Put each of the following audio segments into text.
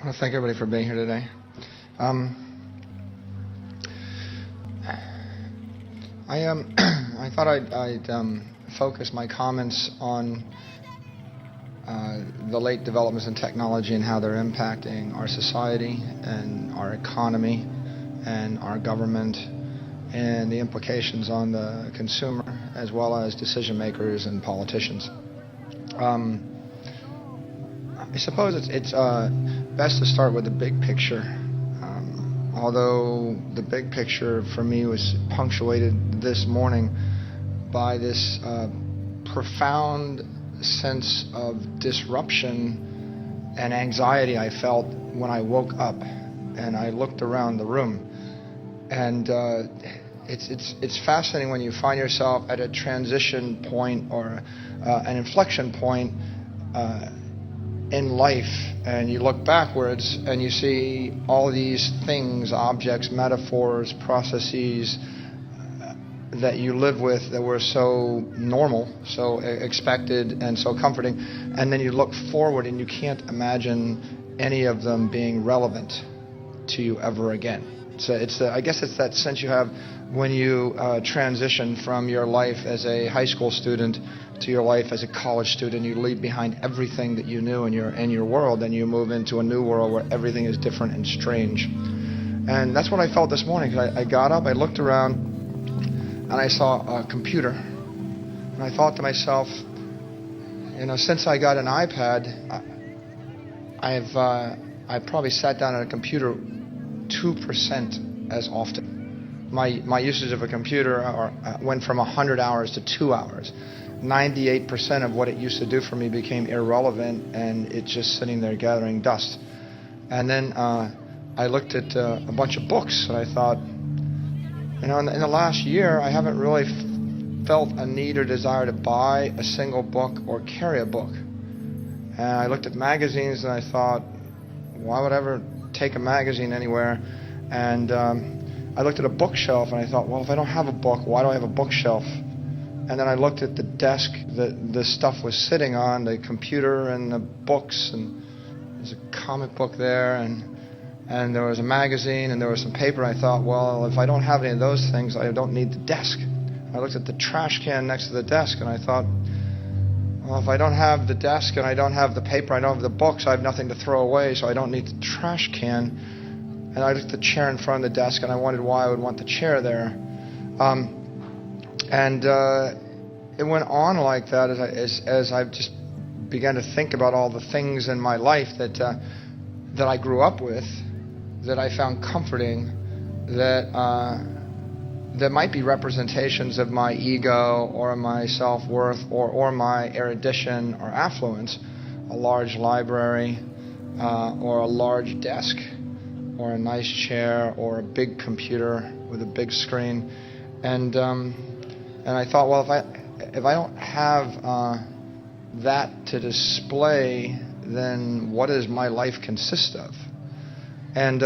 want to thank everybody for being here today. I thought I'd focus my comments on the late developments in technology and how they're impacting our society and our economy and our government and the implications on the consumer as well as decision makers and politicians. I suppose it's best to start with the big picture. Although the big picture for me was punctuated this morning by this profound sense of disruption and anxiety I felt when I woke up and I looked around the room. And it's fascinating when you find yourself at a transition point or an inflection point in life, and you look backwards and you see all these things, objects, metaphors, processes that you live with that were so normal, so expected, and so comforting, and then you look forward and you can't imagine any of them being relevant to you ever again. So I guess it's that sense you have when you transition from your life as a high school student to your life as a college student. You leave behind everything that you knew in your world, and you move into a new world where everything is different and strange. And that's what I felt this morning. I got up, I looked around, and I saw a computer. And I thought to myself, since I got an iPad, I've probably sat down at a computer 2% as often. My usage of a computer went from 100 hours to 2 hours. 98% of what it used to do for me became irrelevant, and it's just sitting there gathering dust. And then I looked at a bunch of books, and I thought, in the last year, I haven't really felt a need or desire to buy a single book or carry a book. And I looked at magazines, and I thought, why would I ever take a magazine anywhere? And I looked at a bookshelf, and I thought, well, if I don't have a book, why do I have a bookshelf? And then I looked at the desk that the stuff was sitting on, the computer and the books, and there's a comic book there, and there was a magazine, and there was some paper. I thought, well, if I don't have any of those things, I don't need the desk. I looked at the trash can next to the desk, and I thought, well, if I don't have the desk and I don't have the paper, I don't have the books, I have nothing to throw away, so I don't need the trash can. And I looked at the chair in front of the desk, and I wondered why I would want the chair there. And it went on like that as I just began to think about all the things in my life that I grew up with, that I found comforting, that might be representations of my ego or my self-worth or my erudition or affluence. A large library or a large desk or a nice chair or a big computer with a big screen. And I thought, well, if I don't have that to display, then what does my life consist of? And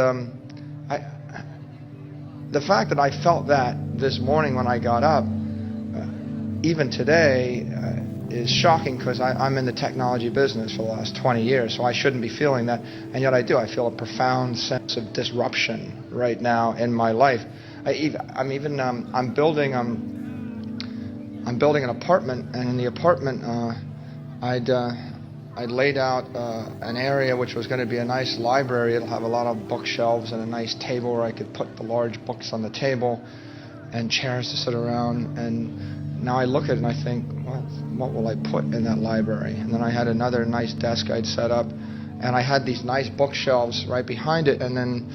the fact that I felt that this morning when I got up, even today, is shocking, because I'm in the technology business for the last 20 years, so I shouldn't be feeling that, and yet I do. I feel a profound sense of disruption right now in my life. I'm building an apartment, and in the apartment, I'd laid out an area which was going to be a nice library. It'll have a lot of bookshelves and a nice table where I could put the large books on the table and chairs to sit around. And now I look at it and I think, well, what will I put in that library? And then I had another nice desk I'd set up, and I had these nice bookshelves right behind it. And then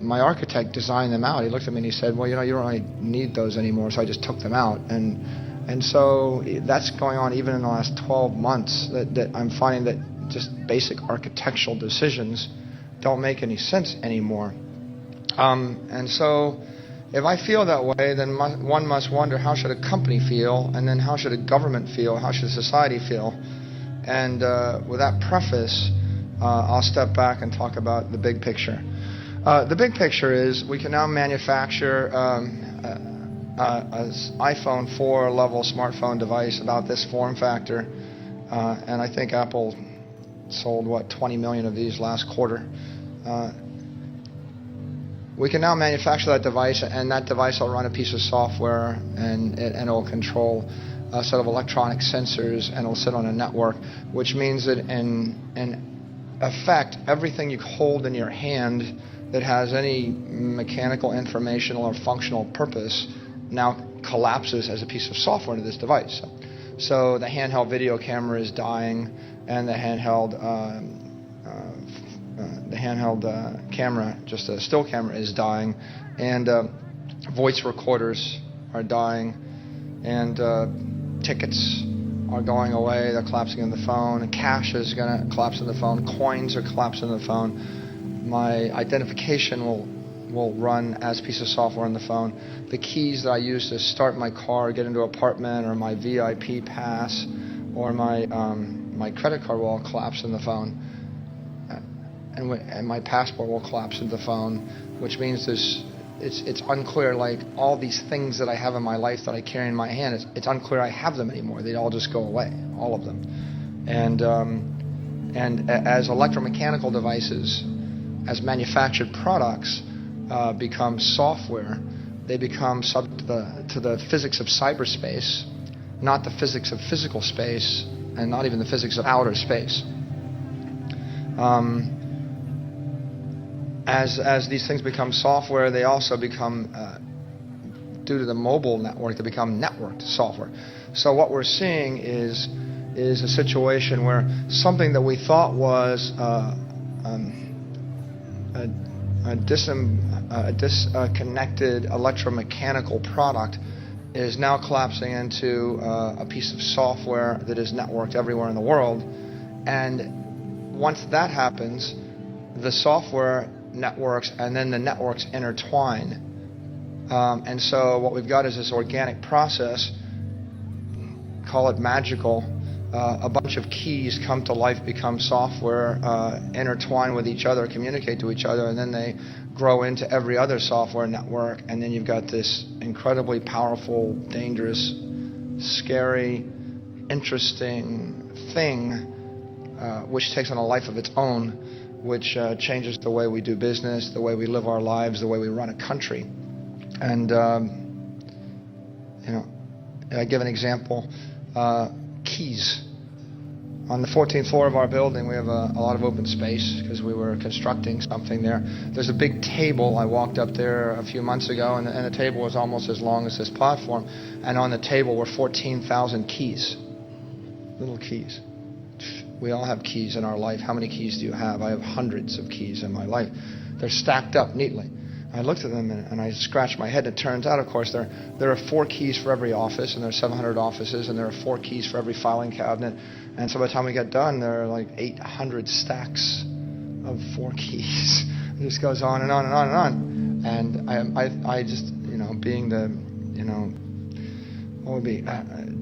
my architect designed them out. He looked at me and he said, well, you don't really need those anymore, so I just took them out. And so that's going on even in the last 12 months, that I'm finding that just basic architectural decisions don't make any sense anymore. And so if I feel that way, then one must wonder, how should a company feel? And then how should a government feel? How should society feel? And with that preface, I'll step back and talk about the big picture. The big picture is we can now manufacture an iPhone 4 level smartphone device about this form factor, and I think Apple sold 20 million of these last quarter. We can now manufacture that device, and that device will run a piece of software, and it'll control a set of electronic sensors, and it'll sit on a network, which means that in effect, everything you hold in your hand that has any mechanical, informational, or functional purpose now collapses as a piece of software into this device. So the handheld video camera is dying, and the handheld camera, just a still camera, is dying, and voice recorders are dying, and tickets are going away. They're collapsing in the phone. Cash is going to collapse in the phone. Coins are collapsing in the phone. My identification will run as a piece of software on the phone. The keys that I use to start my car, get into an apartment, or my VIP pass, or my credit card will all collapse in the phone. And my passport will collapse in the phone, which means it's unclear, like all these things that I have in my life that I carry in my hand, it's unclear I have them anymore. They all just go away, all of them. And as electromechanical devices, as manufactured products become software, they become subject to the physics of cyberspace, not the physics of physical space, and not even the physics of outer space. As these things become software, they also become, due to the mobile network, they become networked software. So what we're seeing is a situation where something that we thought was a disconnected electromechanical product is now collapsing into a piece of software that is networked everywhere in the world. And once that happens, the software networks and then the networks intertwine. And so what we've got is this organic process, call it magical. A bunch of keys come to life, become software, intertwine with each other, communicate to each other, and then they grow into every other software network. And then you've got this incredibly powerful, dangerous, scary, interesting thing, which takes on a life of its own, which changes the way we do business, the way we live our lives, the way we run a country. And, I give an example. Keys. On the 14th floor of our building, we have a lot of open space because we were constructing something there. There's a big table. I walked up there a few months ago, and the table was almost as long as this platform. And on the table were 14,000 keys. Little keys. We all have keys in our life. How many keys do you have? I have hundreds of keys in my life. They're stacked up neatly. I looked at them and I scratched my head. It turns out, of course, there are 4 keys for every office, and there are 700 offices, and there are 4 keys for every filing cabinet. And so by the time we get done, there are like 800 stacks of 4 keys. It just goes on and on and on and on. And I just, being the, what would be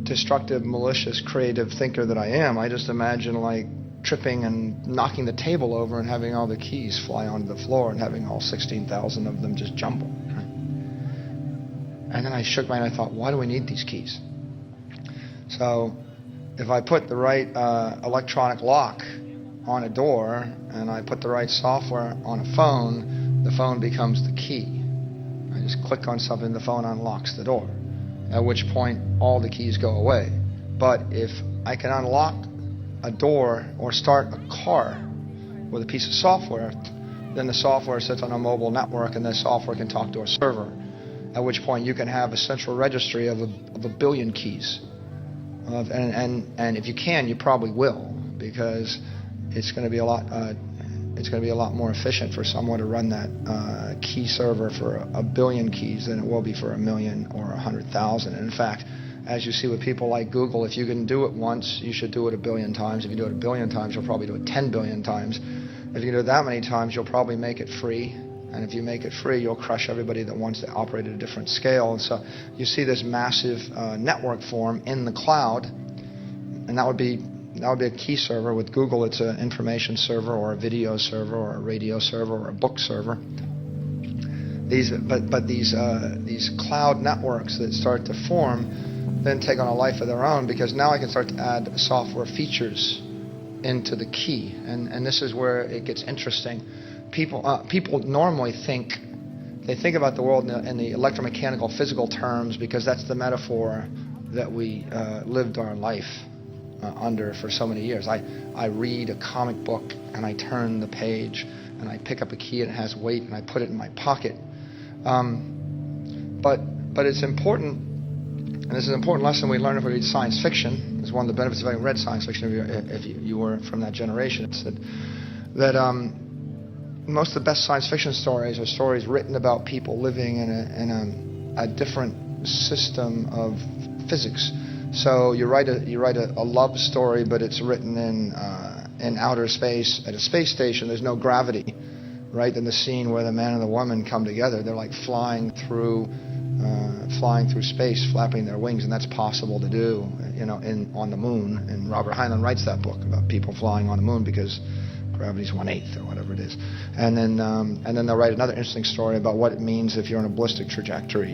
destructive, malicious, creative thinker that I am, I just imagine like tripping and knocking the table over and having all the keys fly onto the floor and having all 16,000 of them just jumble. Right? And then I shook my head and I thought, why do we need these keys? So if I put the right electronic lock on a door and I put the right software on a phone, the phone becomes the key. I just click on something, the phone unlocks the door, at which point all the keys go away. But if I can unlock a door or start a car with a piece of software, then the software sits on a mobile network and the software can talk to a server, at which point you can have a central registry of a billion keys. And if you can, you probably will, because it's going to be a lot more efficient for someone to run that key server for a billion keys than it will be for 1 million or 100,000. And in fact, as you see with people like Google, if you can do it once, you should do it 1 billion times. If you do it 1 billion times, you'll probably do it 10 billion times. If you can do it that many times, you'll probably make it free. And if you make it free, you'll crush everybody that wants to operate at a different scale. And so you see this massive network form in the cloud, and that would be a key server. With Google, it's an information server or a video server or a radio server or a book server. These cloud networks that start to form then take on a life of their own, because now I can start to add software features into the key, and this is where it gets interesting. People normally think about the world in the electromechanical, physical terms, because that's the metaphor that we lived our life under for so many years. I read a comic book and I turn the page and I pick up a key and it has weight and I put it in my pocket. But it's important, and this is an important lesson we learn if we read science fiction. It's one of the benefits of having read science fiction if you were from that generation. It's that most of the best science fiction stories are stories written about people living in a different system of physics. So you write a love story, but it's written in outer space at a space station. There's no gravity, right? In the scene where the man and the woman come together, they're like flying through space, flapping their wings, and that's possible to do, on the moon. And Robert Heinlein writes that book about people flying on the moon because gravity's 1/8 or whatever it is. And then they'll write another interesting story about what it means if you're on a ballistic trajectory.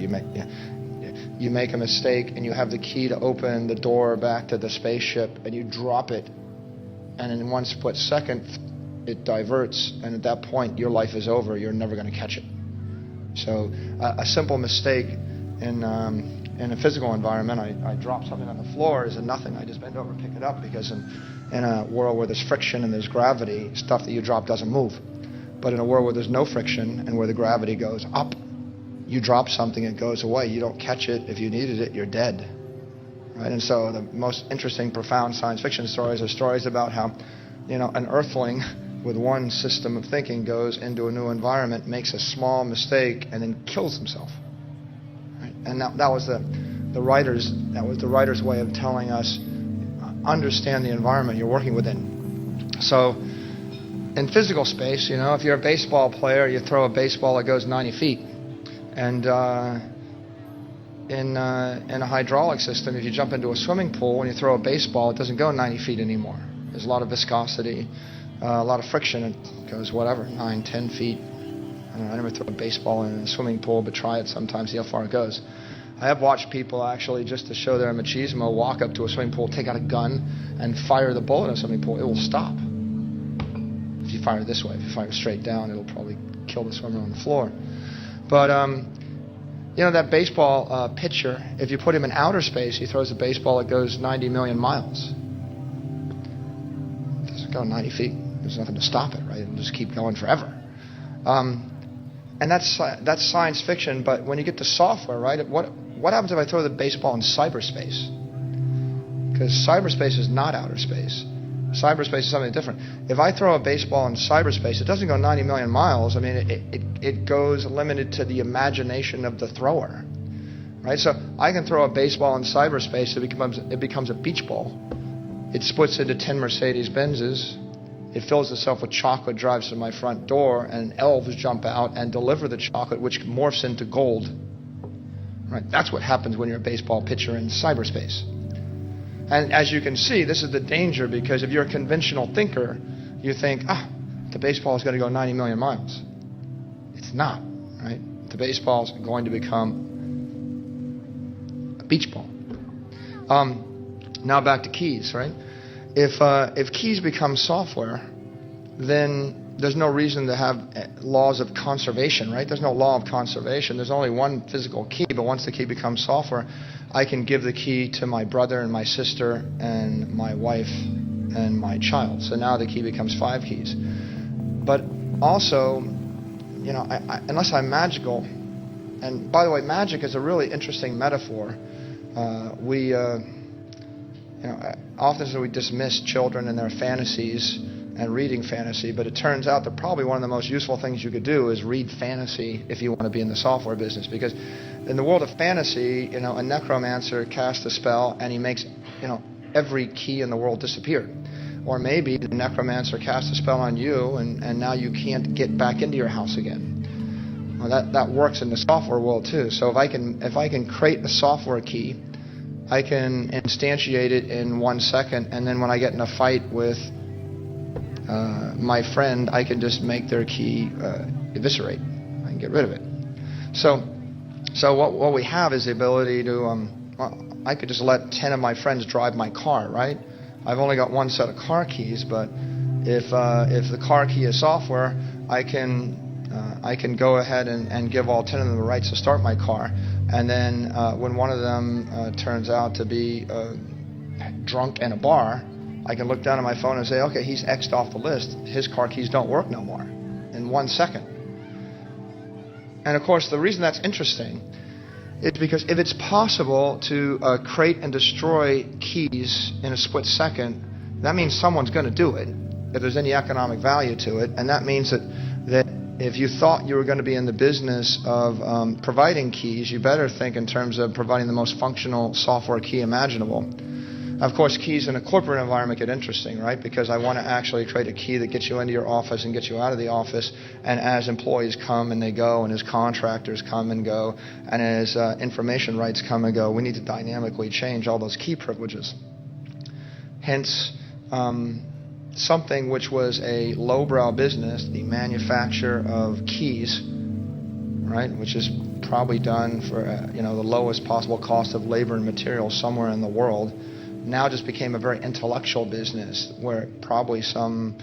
You make a mistake and you have the key to open the door back to the spaceship and you drop it, and in one split second it diverts, and at that point your life is over. You're never going to catch it. So a simple mistake in a physical environment, I drop something on the floor, is a nothing. I just bend over and pick it up, because in a world where there's friction and there's gravity, stuff that you drop doesn't move. But in a world where there's no friction and where the gravity goes up, you drop something, it goes away. You don't catch it. If you needed it, you're dead. Right? And so the most interesting, profound science fiction stories are stories about how, an earthling with one system of thinking goes into a new environment, makes a small mistake, and then kills himself. Right? And that was the writer's way of telling us, understand the environment you're working within. So in physical space, if you're a baseball player, you throw a baseball that goes 90 feet. And in a hydraulic system, if you jump into a swimming pool and you throw a baseball, it doesn't go 90 feet anymore. There's a lot of viscosity, a lot of friction. It goes 9, 10 feet. I never throw a baseball in a swimming pool, but try it sometime, see how far it goes. I have watched people actually, just to show their machismo, walk up to a swimming pool, take out a gun, and fire the bullet in a swimming pool. It will stop. If you fire this way, if you fire straight down, it'll probably kill the swimmer on the floor. But, that baseball pitcher, if you put him in outer space, he throws a baseball that goes 90 million miles. It doesn't go 90 feet. There's nothing to stop it, right? It'll just keep going forever. And that's science fiction, but when you get to software, right, what happens if I throw the baseball in cyberspace? Because cyberspace is not outer space. Cyberspace is something different. If I throw a baseball in cyberspace, it doesn't go 90 million miles. I mean, it goes limited to the imagination of the thrower, right? So I can throw a baseball in cyberspace, it becomes a beach ball. It splits into 10 Mercedes-Benzes. It fills itself with chocolate, drives to my front door, and elves jump out and deliver the chocolate, which morphs into gold. Right? That's what happens when you're a baseball pitcher in cyberspace. And as you can see, this is the danger, because if you're a conventional thinker, you think, the baseball is going to go 90 million miles. It's not, right? The baseball is going to become a beach ball. Now back to keys, right? If keys become software, then there's no reason to have laws of conservation, right? There's no law of conservation. There's only one physical key, but once the key becomes software, I can give the key to my brother and my sister and my wife and my child. So now the key becomes 5 keys. But also, unless I'm magical, and by the way, magic is a really interesting metaphor. Often we dismiss children and their fantasies and reading fantasy, but it turns out that probably one of the most useful things you could do is read fantasy if you want to be in the software business. Because in the world of fantasy, a necromancer casts a spell and he makes, every key in the world disappear. Or maybe the necromancer casts a spell on you and now you can't get back into your house again. Well, that works in the software world too. So if I can create a software key, I can instantiate it in 1 second, and then when I get in a fight with my friend, I can just make their key eviscerate. I can get rid of it. So what we have is the ability to, I could just let 10 of my friends drive my car, right? I've only got one set of car keys, but if the car key is software, I can go ahead and give all 10 of them the rights to start my car. And then when one of them turns out to be drunk in a bar, I can look down at my phone and say, okay, he's X'd off the list. His car keys don't work no more in 1 second. And of course, the reason that's interesting is because if it's possible to create and destroy keys in a split second, that means someone's going to do it if there's any economic value to it. And that means that if you thought you were going to be in the business of providing keys, you better think in terms of providing the most functional software key imaginable. Of course, keys in a corporate environment get interesting, right? Because I want to actually create a key that gets you into your office and gets you out of the office. And as employees come and they go, and as contractors come and go, and as information rights come and go, we need to dynamically change all those key privileges. Hence, something which was a lowbrow business, the manufacture of keys, right, which is probably done for the lowest possible cost of labor and materials somewhere in the world, now just became a very intellectual business where probably some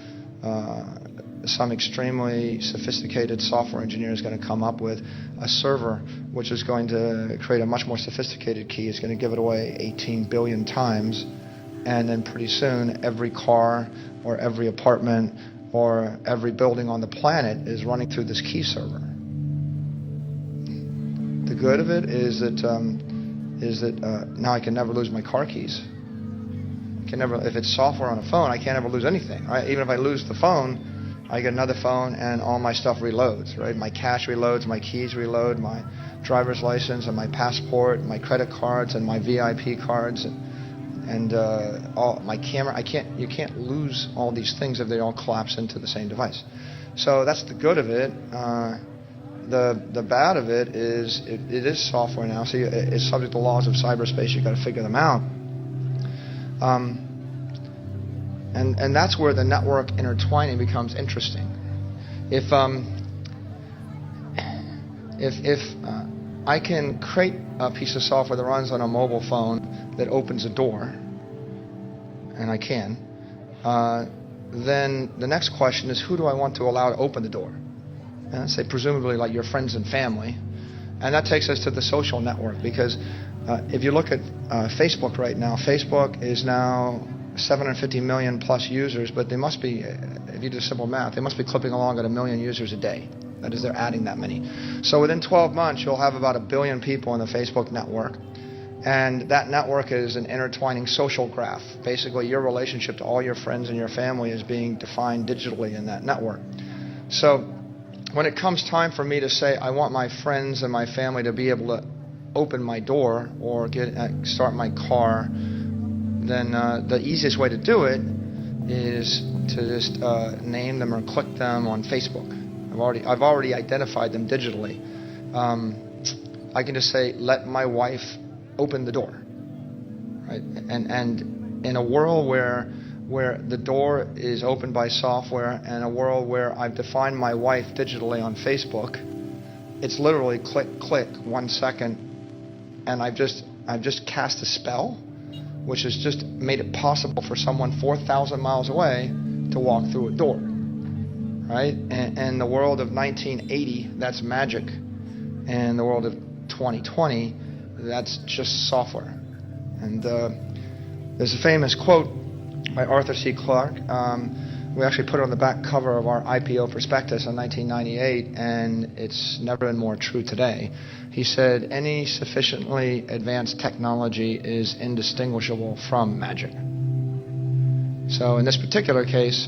extremely sophisticated software engineer is going to come up with a server which is going to create a much more sophisticated key. It's going to give it away 18 billion times, and then pretty soon every car or every apartment or every building on the planet is running through this key server. The good of it is that now I can never lose my car keys. If it's software on a phone, I can't ever lose anything. Right? Even if I lose the phone, I get another phone and all my stuff reloads. Right? My cash reloads, my keys reload, my driver's license and my passport, my credit cards and my VIP cards, and all my camera. You can't lose all these things if they all collapse into the same device. So that's the good of it. The bad of it is it is software now, so it's subject to laws of cyberspace. You've got to figure them out. And that's where the network intertwining becomes interesting. If I can create a piece of software that runs on a mobile phone that opens a door, and I can, then the next question is, who do I want to allow to open the door? And say presumably like your friends and family. And that takes us to the social network, because if you look at Facebook right now, Facebook is now 750 million plus users, but they must be, if you do simple math, they must be clipping along at 1 million users a day. That is, they're adding that many. So within 12 months, you'll have about 1 billion people in the Facebook network. And that network is an intertwining social graph. Basically, your relationship to all your friends and your family is being defined digitally in that network. So when it comes time for me to say, I want my friends and my family to be able to open my door or start my car, then the easiest way to do it is to just name them or click them on Facebook. I've already identified them digitally. I can just say, let my wife open the door, right? And in a world where the door is opened by software, and a world where I've defined my wife digitally on Facebook, it's literally click, click, 1 second, and I've just cast a spell, which has just made it possible for someone 4,000 miles away to walk through a door, right? And in the world of 1980, that's magic. And in the world of 2020, that's just software. And there's a famous quote by Arthur C. Clarke. We actually put it on the back cover of our IPO prospectus in 1998, and it's never been more true today. He said, any sufficiently advanced technology is indistinguishable from magic. So in this particular case,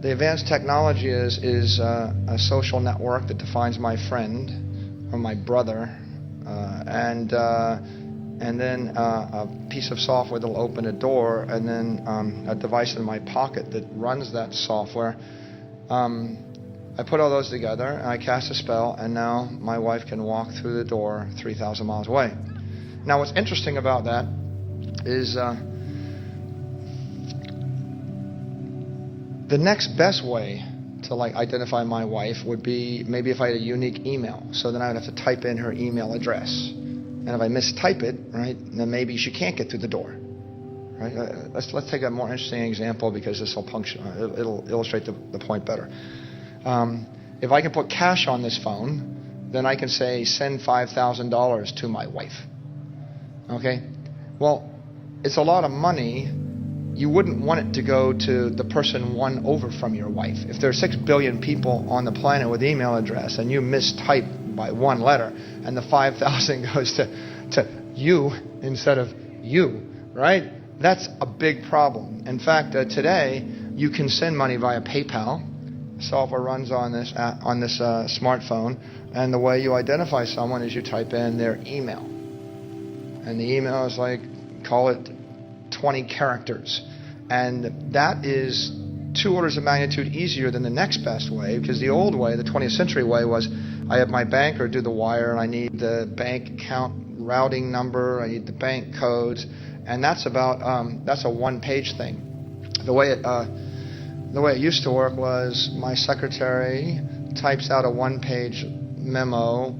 the advanced technology is a social network that defines my friend or my brother, and then a piece of software that will open a door, and then a device in my pocket that runs that software. I put all those together, and I cast a spell, and now my wife can walk through the door 3,000 miles away. Now, what's interesting about that is the next best way to identify my wife would be maybe if I had a unique email. So then I would have to type in her email address. And if I mistype it, right, then maybe she can't get through the door. Right? Let's take a more interesting example because this will it'll illustrate the point better. If I can put cash on this phone, then I can say send $5,000 to my wife. Okay? Well, it's a lot of money. You wouldn't want it to go to the person one over from your wife. If there are 6 billion people on the planet with email address and you mistype by one letter and the 5,000 goes to you instead of you, right? That's a big problem. In fact, today you can send money via PayPal. Software runs on this smartphone, and the way you identify someone is you type in their email, and the email is like, call it 20 characters, and that is 2 orders of magnitude easier than the next best way, because the old way, the 20th century way, was I have my banker do the wire, and I need the bank account routing number, I need the bank codes, and that's about that's a one-page thing. The way it used to work was my secretary types out a one-page memo,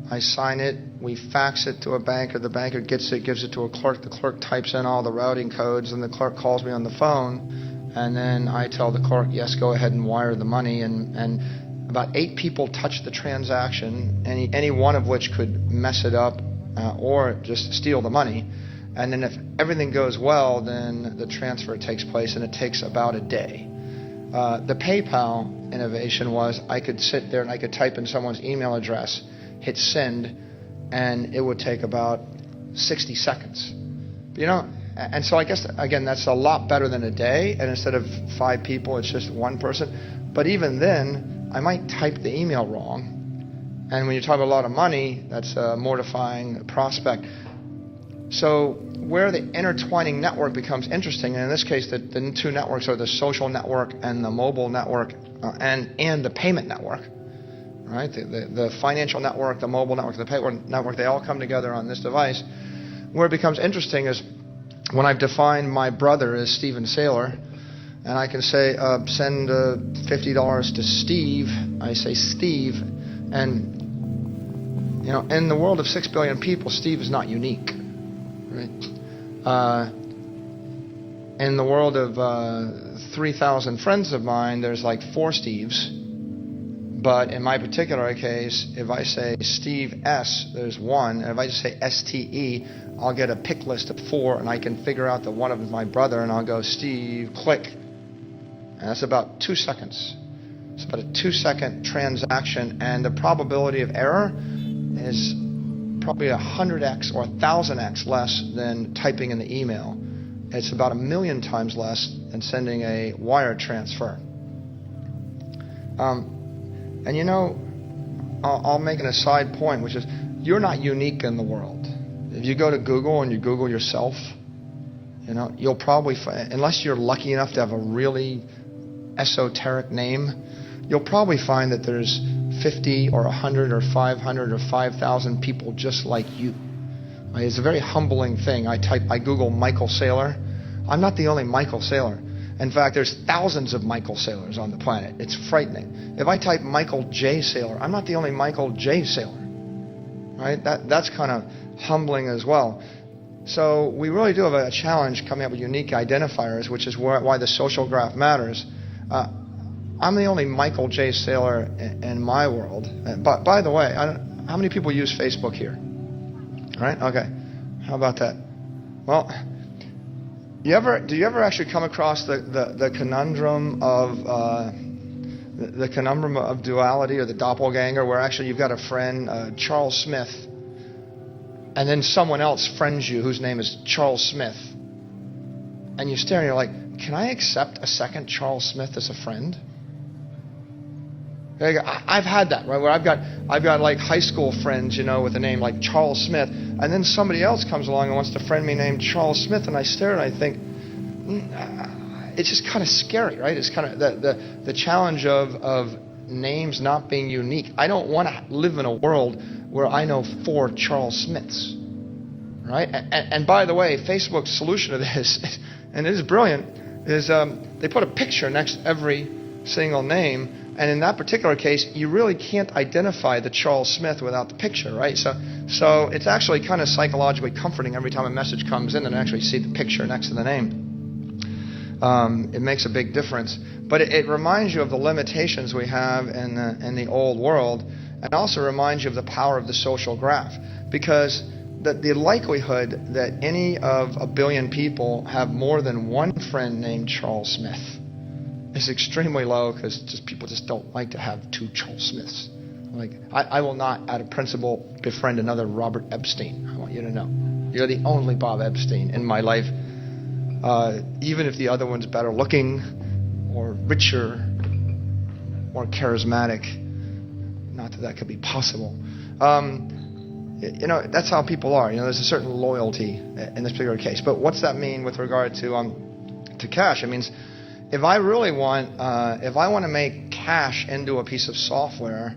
I sign it, we fax it to a banker, the banker gets it, gives it to a clerk, the clerk types in all the routing codes, and the clerk calls me on the phone, and then I tell the clerk, yes, go ahead and wire the money, and about 8 people touch the transaction, any one of which could mess it up or just steal the money. And then if everything goes well, then the transfer takes place, and it takes about a day. The PayPal innovation was I could sit there and I could type in someone's email address, hit send, and it would take about 60 seconds. And so I guess, again, that's a lot better than a day, and instead of 5 people, it's just one person. But even then, I might type the email wrong, and when you talk about a lot of money, that's a mortifying prospect. So where the intertwining network becomes interesting, and in this case, the 2 networks are the social network and the mobile network and the payment network, right? The financial network, the mobile network, the payment network, they all come together on this device. Where it becomes interesting is when I've defined my brother as Stephen Saylor, and I can say, send $50 to Steve, I say Steve, and in the world of 6 billion people, Steve is not unique. Right? In the world of 3,000 friends of mine, there's like 4 Steves. But in my particular case, if I say Steve S, there's 1. And if I just say STE, I'll get a pick list of 4, and I can figure out that one of them is my brother, and I'll go Steve, click. And that's about 2 seconds. It's about a 2-second transaction, and the probability of error is probably 100x or 1,000x less than typing in the email. It's about 1,000,000 times less than sending a wire transfer. And I'll make an aside point, which is you're not unique in the world. If you go to Google and you Google yourself, you'll probably find, unless you're lucky enough to have a really esoteric name, you'll probably find that there's 50 or 100 or 500 or 5,000 people just like you. It's a very humbling thing. I Google Michael Saylor. I'm not the only Michael Saylor. In fact, there's thousands of Michael Saylors on the planet. It's frightening. If I type Michael J. Saylor, I'm not the only Michael J. Saylor. Right? That's kind of humbling as well. So we really do have a challenge coming up with unique identifiers, which is why the social graph matters. I'm the only Michael J. Saylor in my world. But by the way, how many people use Facebook here? Right? Okay. How about that? Well, do you ever actually come across the conundrum of the conundrum of duality, or the doppelganger, where actually you've got a friend, Charles Smith, and then someone else friends you whose name is Charles Smith, and you stare and you're like, can I accept a second Charles Smith as a friend? I've had that, right? Where I've got like high school friends, with a name like Charles Smith, and then somebody else comes along and wants to friend me named Charles Smith, and I stare and I think, it's just kind of scary, right? It's kind of the challenge of names not being unique. I don't want to live in a world where I know 4 Charles Smiths, right? And by the way, Facebook's solution to this, and it is brilliant, is they put a picture next to every single name. And in that particular case, you really can't identify the Charles Smith without the picture, right? So it's actually kind of psychologically comforting every time a message comes in and actually see the picture next to the name. It makes a big difference. But it reminds you of the limitations we have in the old world, and also reminds you of the power of the social graph. Because the likelihood that any of a billion people have more than one friend named Charles Smith is extremely low, because people just don't like to have two Charles Smiths. Like, I will not, out of principle, befriend another Robert Epstein. I want you to know. You're the only Bob Epstein in my life. Even if the other one's better looking, or richer, or charismatic. Not that could be possible. That's how people are. There's a certain loyalty in this particular case. But what's that mean with regard to cash? It means if I want to make cash into a piece of software,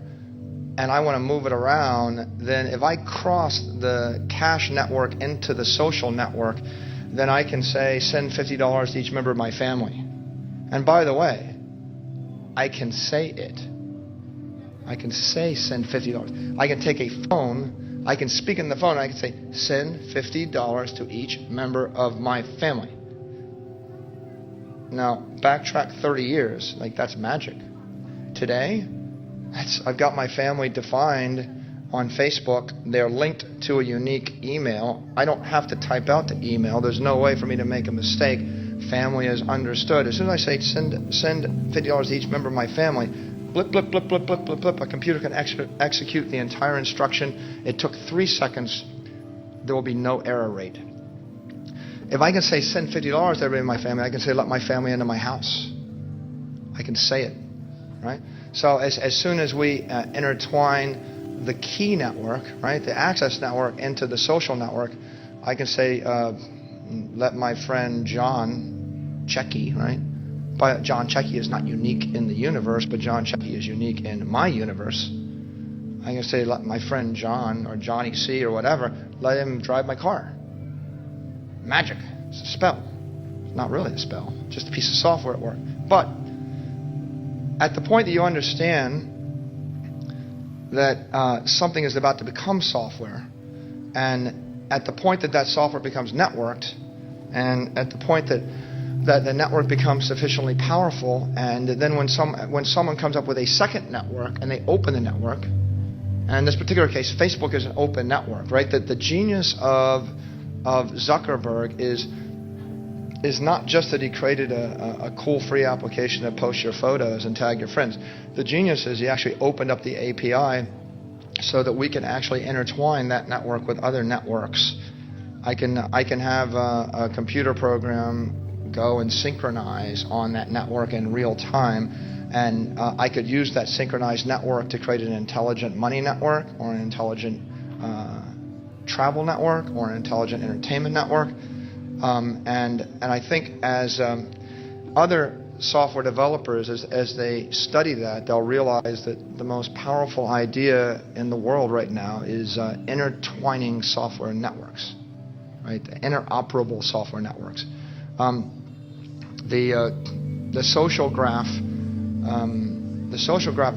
and I want to move it around, then if I cross the cash network into the social network, then I can say, send $50 to each member of my family. And by the way, I can say it. I can say, send $50. I can take a phone, I can speak in the phone, and I can say, send $50 to each member of my family. Now, backtrack 30 years, that's magic. Today, I've got my family defined on Facebook. They're linked to a unique email. I don't have to type out the email. There's no way for me to make a mistake. Family is understood. As soon as I say send $50 to each member of my family, blip, blip, blip, blip, blip, blip, blip, a computer can execute the entire instruction. It took 3 seconds. There will be no error rate. If I can say send $50 to everybody in my family, I can say let my family into my house. I can say it, right? So as soon as we intertwine the key network, right, the access network into the social network, I can say, let my friend John Checky, right? But John Checky is not unique in the universe, but John Checky is unique in my universe. I can say, let my friend John or Johnny C or whatever, let him drive my car. Magic. It's a spell. It's not really a spell. Just a piece of software at work. But at the point that you understand that something is about to become software, and at the point that software becomes networked, and at the point that the network becomes sufficiently powerful, and then when someone comes up with a second network and they open the network, and in this particular case, Facebook is an open network, right? That the genius of Zuckerberg is not just that he created a cool free application that posts your photos and tag your friends. The genius is he actually opened up the API so that we can actually intertwine that network with other networks. I can have a computer program go and synchronize on that network in real time, and I could use that synchronized network to create an intelligent money network, or an intelligent travel network, or an intelligent entertainment network. And I think as other software developers, as they study that, they'll realize that the most powerful idea in the world right now is intertwining software networks, right? The interoperable software networks. The social graph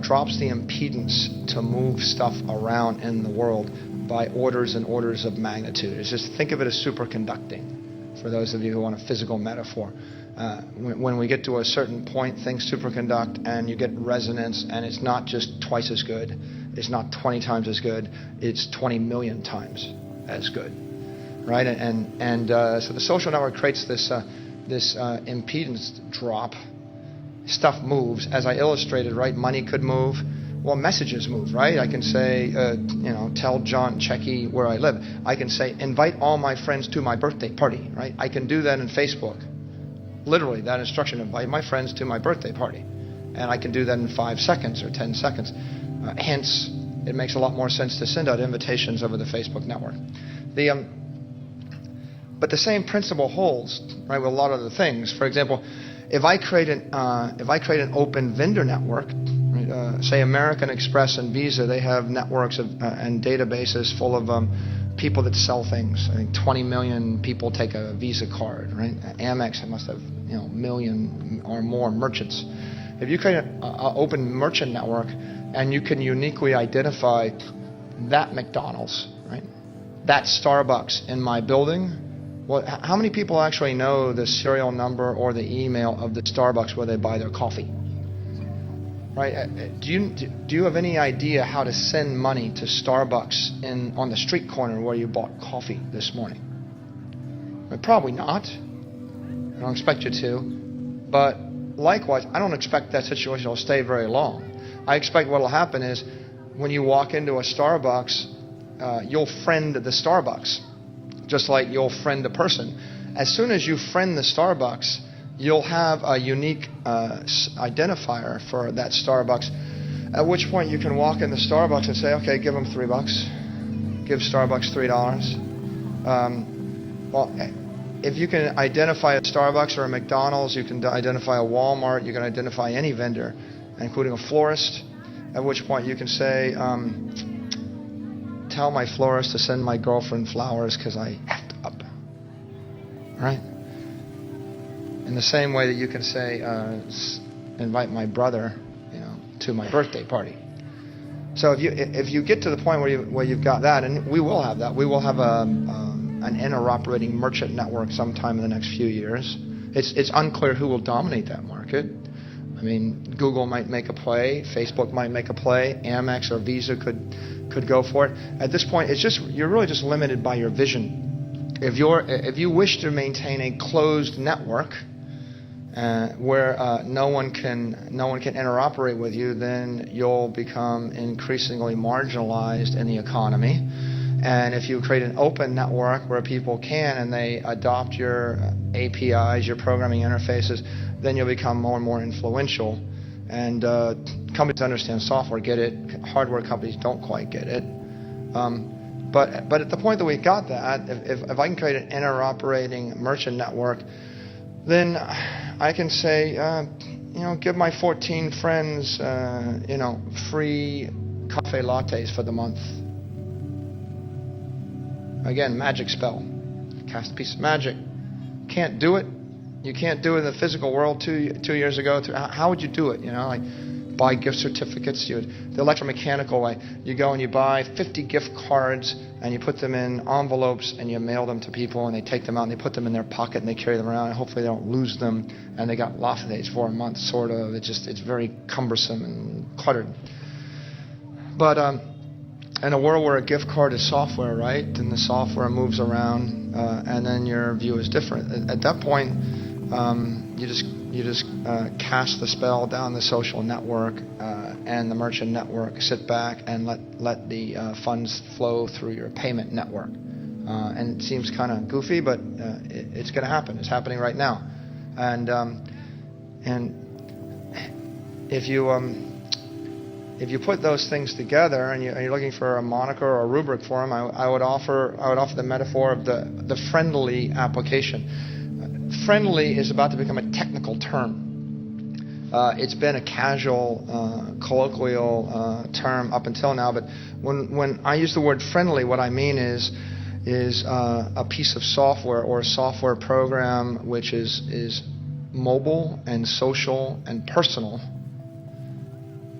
drops the impedance to move stuff around in the world by orders and orders of magnitude. It's just, think of it as superconducting. For those of you who want a physical metaphor, when we get to a certain point, things superconduct and you get resonance, and it's not just twice as good, it's not 20 times as good, it's 20 million times as good, right? And so the social network creates this impedance drop. Stuff moves, as I illustrated, right? Money could move. Well, messages move, right? I can say, tell John Checky where I live. I can say, invite all my friends to my birthday party, right? I can do that in Facebook. Literally, that instruction, invite my friends to my birthday party. And I can do that in 5 seconds or 10 seconds. Hence, it makes a lot more sense to send out invitations over the Facebook network. But the same principle holds, right, with a lot of the things. For example, if I create an open vendor network, say American Express and Visa, they have networks and databases full of people that sell things. I think 20 million people take a Visa card, right? Amex must have million or more merchants. If you create an open merchant network and you can uniquely identify that McDonald's, right, that Starbucks in my building, well, how many people actually know the serial number or the email of the Starbucks where they buy their coffee? Right? Do you have any idea how to send money to Starbucks on the street corner where you bought coffee this morning? Well, probably not. I don't expect you to. But likewise, I don't expect that situation will stay very long. I expect what will happen is when you walk into a Starbucks, you'll friend the Starbucks, just like you'll friend a person. As soon as you friend the Starbucks, you'll have a unique identifier for that Starbucks, at which point you can walk into Starbucks and say, okay, give them $3. Give Starbucks $3. Well, if you can identify a Starbucks or a McDonald's, you can identify a Walmart, you can identify any vendor, including a florist, at which point you can say, tell my florist to send my girlfriend flowers because I effed up. Right? In the same way that you can say, invite my brother, to my birthday party. So if you get to the point where you've got that, and we will have that, we will have an interoperating merchant network sometime in the next few years. It's unclear who will dominate that market. I mean, Google might make a play, Facebook might make a play, Amex or Visa could go for it. At this point, you're really just limited by your vision. If you wish to maintain a closed network where no one can interoperate with you, then you'll become increasingly marginalized in the economy. And if you create an open network where people can and they adopt your APIs, your programming interfaces, then you'll become more and more influential. And companies that understand software get it. Hardware companies don't quite get it. But at the point that we got that, if I can create an interoperating merchant network, then I can say, give my 14 friends, free cafe lattes for the month. Again, magic spell. Cast a piece of magic. Can't do it. You can't do it in the physical world 2 years ago. How would you do it? Like buy gift certificates. The electromechanical way. You go and you buy 50 gift cards and you put them in envelopes and you mail them to people and they take them out and they put them in their pocket and they carry them around and hopefully they don't lose them and they got lattes for a month, sort of. It's very cumbersome and cluttered. But in a world where a gift card is software, right? And the software moves around, and then your view is different. At that point, you just cast the spell down the social network and the merchant network. Sit back and let the funds flow through your payment network. And it seems kind of goofy, but it's going to happen. It's happening right now. And if you put those things together and you're looking for a moniker or a rubric for them, I would offer the metaphor of the friendly application. Friendly is about to become a technical term. It's been a casual, colloquial term up until now, but when I use the word friendly, what I mean is a piece of software or a software program which is mobile and social and personal,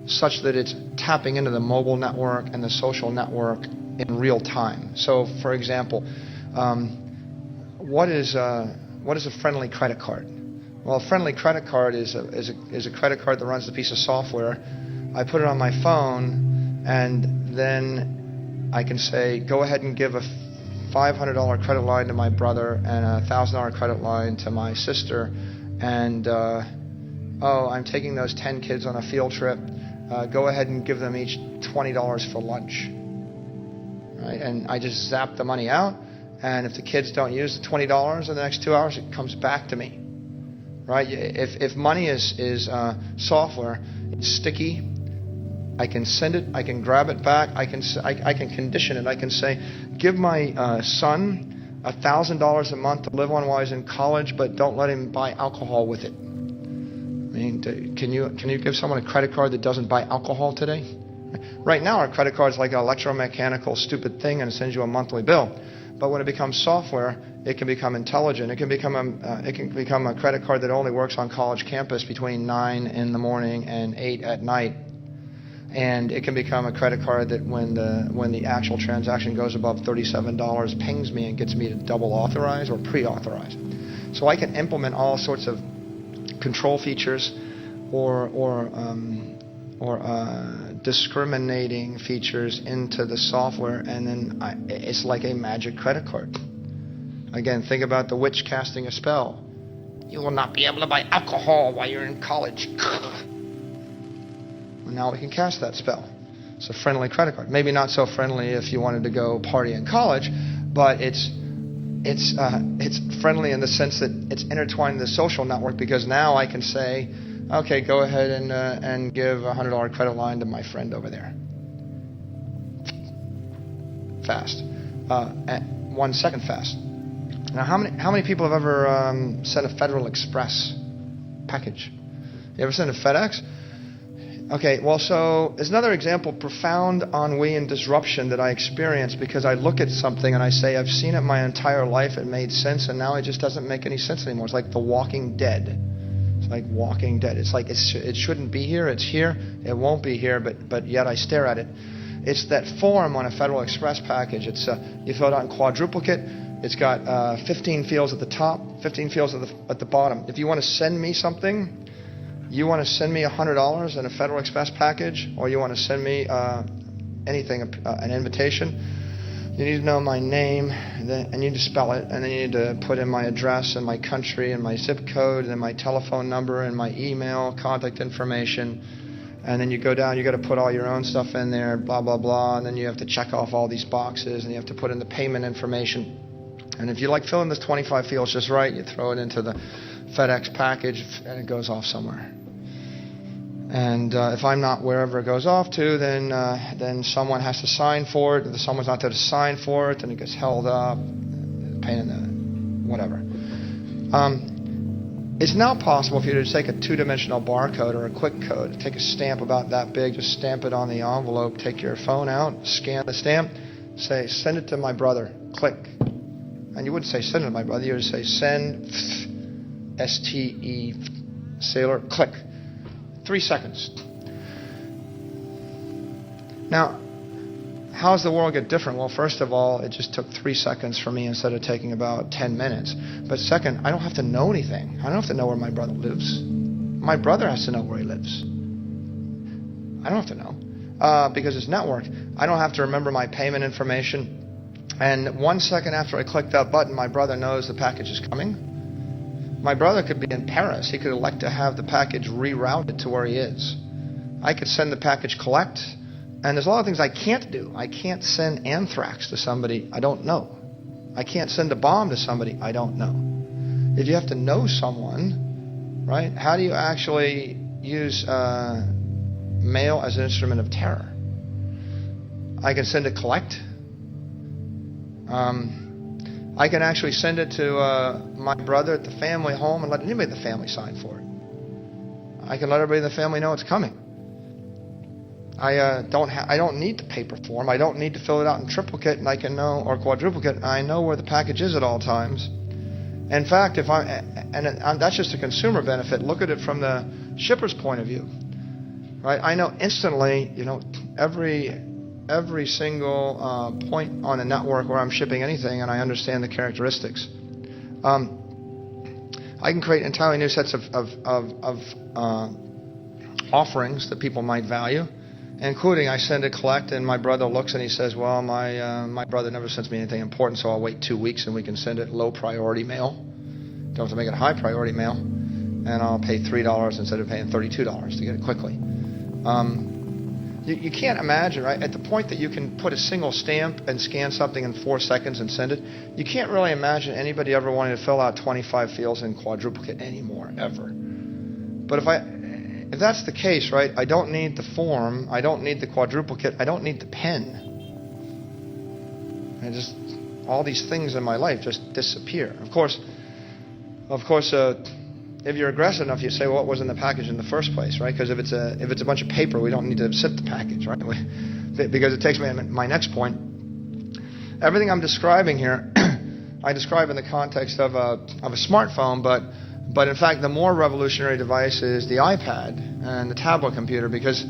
such that it's tapping into the mobile network and the social network in real time. So, for example, what is a friendly credit card? Well, a friendly credit card is a credit card that runs a piece of software. I put it on my phone, and then I can say, go ahead and give a $500 credit line to my brother and a $1,000 credit line to my sister, and I'm taking those 10 kids on a field trip. Go ahead and give them each $20 for lunch. Right? And I just zap the money out, and if the kids don't use the $20 in the next 2 hours, it comes back to me. Right? If money is software, it's sticky. I can send it. I can grab it back. I can condition it. I can say, give my son $1,000 a month to live on while he's in college, but don't let him buy alcohol with it. I mean, can you give someone a credit card that doesn't buy alcohol today? Right now, our credit card is like an electromechanical stupid thing and it sends you a monthly bill. But when it becomes software, it can become intelligent. It can become a credit card that only works on college campus between 9 in the morning and 8 at night. And it can become a credit card that when the actual transaction goes above $37, pings me and gets me to double authorize or pre-authorize. So I can implement all sorts of control features or discriminating features into the software, and then it's like a magic credit card. Again, think about the witch casting a spell. You will not be able to buy alcohol while you're in college. Well, now we can cast that spell. It's a friendly credit card. Maybe not so friendly if you wanted to go party in college, but it's friendly in the sense that it's intertwined in the social network, because now I can say, okay, go ahead and give a $100 credit line to my friend over there. Fast. 1 second fast. Now, how many people have ever sent a Federal Express package? You ever sent a FedEx? Okay, well, so there's another example, profound ennui and disruption that I experience because I look at something and I say, I've seen it my entire life, it made sense, and now it just doesn't make any sense anymore. It's like The Walking Dead. It's like Walking Dead. It's like it shouldn't be here, it's here, it won't be here, but yet I stare at it. It's that form on a Federal Express package. It's you fill it out in quadruplicate. It's got 15 fields at the top, 15 fields at the bottom. If you want to send me something, you want to send me $100 in a Federal Express package, or you want to send me anything, an invitation, you need to know my name, and you need to spell it, and then you need to put in my address and my country and my zip code and my telephone number and my email, contact information, and then you go down, you got to put all your own stuff in there, blah, blah, blah, and then you have to check off all these boxes, and you have to put in the payment information. And if you like filling this 25 fields just right, you throw it into the FedEx package, and it goes off somewhere. And if I'm not wherever it goes off to, then someone has to sign for it. If someone's not there to sign for it, then it gets held up, pain in the whatever. It's now possible for you to take a two-dimensional barcode or a quick code, take a stamp about that big, just stamp it on the envelope, take your phone out, scan the stamp, say, send it to my brother, click. And you wouldn't say send it to my brother, you would say send, S-T-E, Saylor, click. 3 seconds. Now, how does the world get different? Well, first of all, it just took 3 seconds for me instead of taking about 10 minutes. But second, I don't have to know anything. I don't have to know where my brother lives. My brother has to know where he lives. I don't have to know. Because it's networked. I don't have to remember my payment information. And 1 second after I click that button, my brother knows the package is coming. My brother could be in Paris. He could elect to have the package rerouted to where he is. I could send the package collect, and there's a lot of things I can't do. I can't send anthrax to somebody I don't know. I can't send a bomb to somebody I don't know. If you have to know someone, right, how do you actually use mail as an instrument of terror? I can send it collect. I can actually send it to my brother at the family home and let anybody in the family sign for it. I can let everybody in the family know it's coming. I don't need the paper form. I don't need to fill it out in triplicate, and I can know, or quadruplicate. I know where the package is at all times. In fact, that's just a consumer benefit. Look at it from the shipper's point of view, right? I know instantly, every single point on the network where I'm shipping anything, and I understand the characteristics. I can create entirely new sets of offerings that people might value, including I send a collect, and my brother looks and he says, well, my brother never sends me anything important, so I'll wait 2 weeks and we can send it low priority mail. Don't have to make it high priority mail, and I'll pay $3 instead of paying $32 to get it quickly. You can't imagine, right? At the point that you can put a single stamp and scan something in 4 seconds and send it, you can't really imagine anybody ever wanting to fill out 25 fields in quadruplicate anymore, ever. But if that's the case, right, I don't need the form, I don't need the quadruplicate, I don't need the pen. All these things in my life just disappear. Of course, if you're aggressive enough, you say, well, what was in the package in the first place, right? Because if it's a bunch of paper, we don't need to zip the package, right? Because it takes me to my next point. everything I'm describing here, I describe in the context of a smartphone, but in fact, the more revolutionary device is the iPad and the tablet computer, because